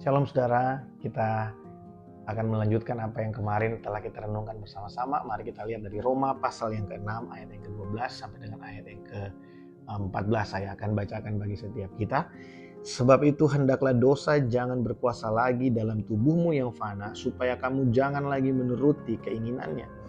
Shalom saudara, kita akan melanjutkan apa yang kemarin telah kita renungkan bersama-sama. Mari kita lihat dari Roma pasal yang ke-6 ayat yang ke-12 sampai dengan ayat yang ke-14. Saya akan bacakan bagi setiap kita. Sebab itu hendaklah dosa jangan berkuasa lagi dalam tubuhmu yang fana, supaya kamu jangan lagi menuruti keinginannya.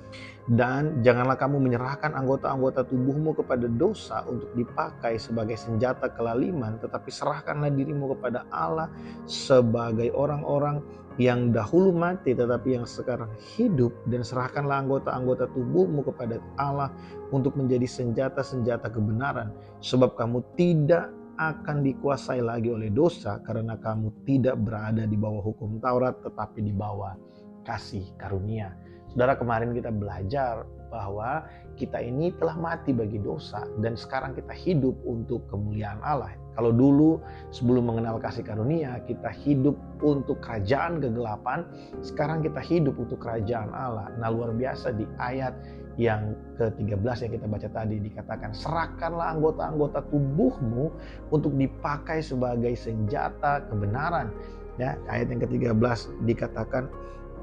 Dan janganlah kamu menyerahkan anggota-anggota tubuhmu kepada dosa untuk dipakai sebagai senjata kelaliman, tetapi serahkanlah dirimu kepada Allah sebagai orang-orang yang dahulu mati tetapi yang sekarang hidup, dan serahkanlah anggota-anggota tubuhmu kepada Allah untuk menjadi senjata-senjata kebenaran, sebab kamu tidak akan dikuasai lagi oleh dosa, karena kamu tidak berada di bawah hukum Taurat tetapi di bawah kasih karunia. Saudara, kemarin kita belajar bahwa kita ini telah mati bagi dosa dan sekarang kita hidup untuk kemuliaan Allah. Kalau dulu sebelum mengenal kasih karunia kita hidup untuk kerajaan kegelapan, sekarang kita hidup untuk kerajaan Allah. Nah, luar biasa di ayat yang ke-13 yang kita baca tadi dikatakan, serahkanlah anggota-anggota tubuhmu untuk dipakai sebagai senjata kebenaran. Ya, ayat yang ke-13 dikatakan,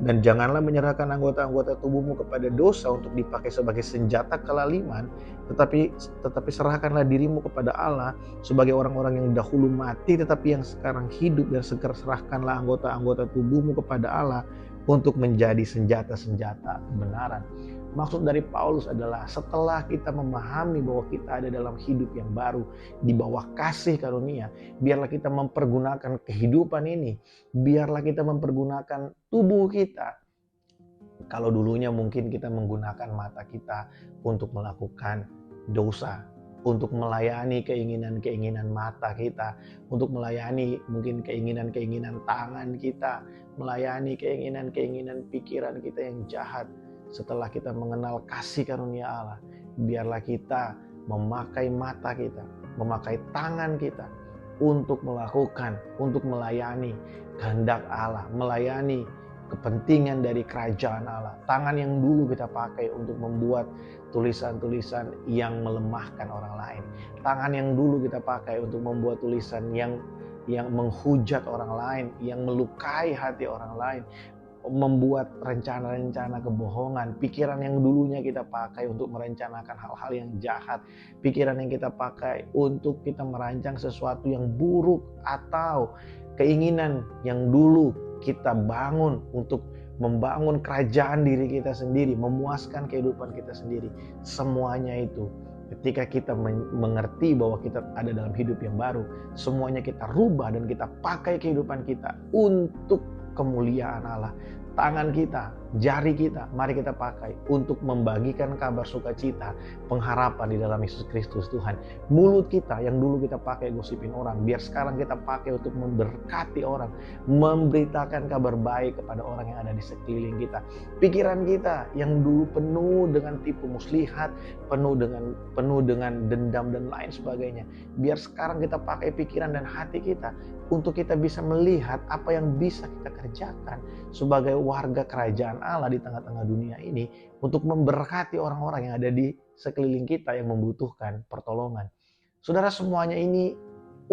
dan janganlah menyerahkan anggota-anggota tubuhmu kepada dosa untuk dipakai sebagai senjata kelaliman, tetapi serahkanlah dirimu kepada Allah sebagai orang-orang yang dahulu mati tetapi yang sekarang hidup, dan serahkanlah anggota-anggota tubuhmu kepada Allah untuk menjadi senjata-senjata kebenaran. Maksud dari Paulus adalah setelah kita memahami bahwa kita ada dalam hidup yang baru di bawah kasih karunia, biarlah kita mempergunakan kehidupan ini, biarlah kita mempergunakan tubuh kita. Kalau dulunya mungkin kita menggunakan mata kita untuk melakukan dosa, untuk melayani keinginan-keinginan mata kita, untuk melayani mungkin keinginan-keinginan tangan kita, melayani keinginan-keinginan pikiran kita yang jahat. Setelah kita mengenal kasih karunia Allah, biarlah kita memakai mata kita, memakai tangan kita untuk melakukan, untuk melayani kehendak Allah, melayani kepentingan dari kerajaan Allah. Tangan yang dulu kita pakai untuk membuat tulisan-tulisan yang melemahkan orang lain. Tangan yang dulu kita pakai untuk membuat tulisan yang menghujat orang lain, yang melukai hati orang lain, membuat rencana-rencana kebohongan. Pikiran yang dulunya kita pakai untuk merencanakan hal-hal yang jahat, pikiran yang kita pakai untuk kita merancang sesuatu yang buruk, atau keinginan yang dulu kita bangun untuk membangun kerajaan diri kita sendiri, memuaskan kehidupan kita sendiri. Semuanya itu ketika kita mengerti bahwa kita ada dalam hidup yang baru, semuanya kita rubah dan kita pakai kehidupan kita untuk kemuliaan Allah. Tangan kita, jari kita, mari kita pakai untuk membagikan kabar sukacita, pengharapan di dalam Yesus Kristus Tuhan. Mulut kita yang dulu kita pakai gosipin orang, biar sekarang kita pakai untuk memberkati orang, memberitakan kabar baik kepada orang yang ada di sekeliling kita. Pikiran kita yang dulu penuh dengan tipu muslihat, penuh dengan dendam dan lain sebagainya, biar sekarang kita pakai pikiran dan hati kita untuk kita bisa melihat apa yang bisa kita kerjakan sebagai warga kerajaan Allah di tengah-tengah dunia ini, untuk memberkati orang-orang yang ada di sekeliling kita yang membutuhkan pertolongan. Saudara, semuanya ini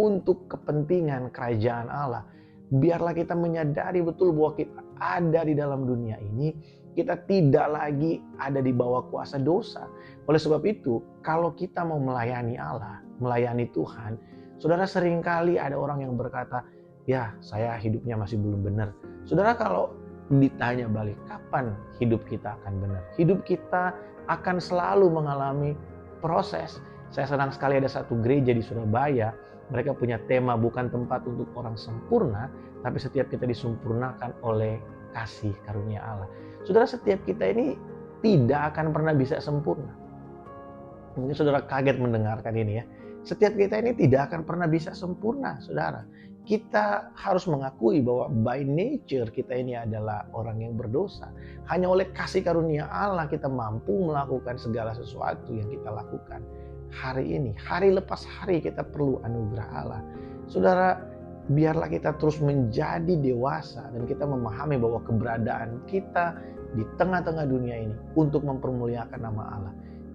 untuk kepentingan kerajaan Allah. Biarlah kita menyadari betul bahwa kita ada di dalam dunia ini, kita tidak lagi ada di bawah kuasa dosa. Oleh sebab itu, kalau kita mau melayani Allah, melayani Tuhan, saudara, seringkali ada orang yang berkata, ya saya hidupnya masih belum benar. Saudara, kalau ditanya balik, kapan hidup kita akan benar? Hidup kita akan selalu mengalami proses. Saya senang sekali ada satu gereja di Surabaya, mereka punya tema bukan tempat untuk orang sempurna, tapi setiap kita disempurnakan oleh kasih karunia Allah. Saudara, setiap kita ini tidak akan pernah bisa sempurna. Mungkin saudara kaget mendengarkan ini ya. Setiap kita ini tidak akan pernah bisa sempurna, saudara. Kita harus mengakui bahwa by nature kita ini adalah orang yang berdosa. Hanya oleh kasih karunia Allah kita mampu melakukan segala sesuatu yang kita lakukan hari ini. Hari lepas hari kita perlu anugerah Allah. Saudara, biarlah kita terus menjadi dewasa dan kita memahami bahwa keberadaan kita di tengah-tengah dunia ini untuk mempermuliakan nama Allah.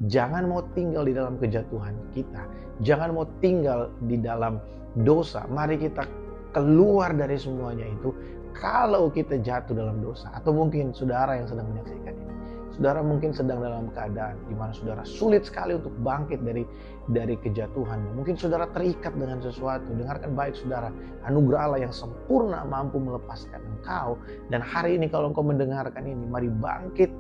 Jangan mau tinggal di dalam kejatuhan kita. Jangan mau tinggal di dalam dosa. Mari kita keluar dari semuanya itu, kalau kita jatuh dalam dosa, atau mungkin saudara yang sedang menyaksikan ini, saudara mungkin sedang dalam keadaan di mana saudara sulit sekali untuk bangkit dari kejatuhan. Mungkin saudara terikat dengan sesuatu. Dengarkan baik saudara, anugerah Allah yang sempurna mampu melepaskan engkau. Dan hari ini kalau engkau mendengarkan ini, mari bangkit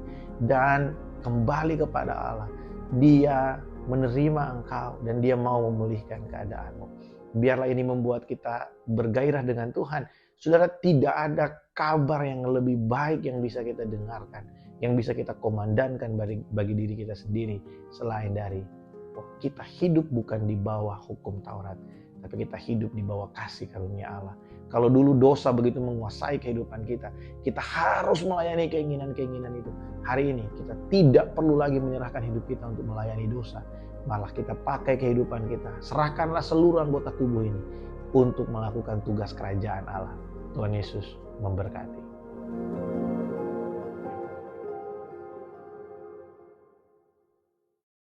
dan kembali kepada Allah. Dia menerima engkau dan dia mau memulihkan keadaanmu. Biarlah ini membuat kita bergairah dengan Tuhan. Saudara, tidak ada kabar yang lebih baik yang bisa kita dengarkan, yang bisa kita komandankan bagi diri kita sendiri, selain dari kita hidup bukan di bawah hukum Taurat, tapi kita hidup di bawah kasih karunia Allah. Kalau dulu dosa begitu menguasai kehidupan kita, kita harus melayani keinginan-keinginan itu. Hari ini kita tidak perlu lagi menyerahkan hidup kita untuk melayani dosa. Malah kita pakai kehidupan kita. Serahkanlah seluruh anggota tubuh ini untuk melakukan tugas kerajaan Allah. Tuhan Yesus memberkati.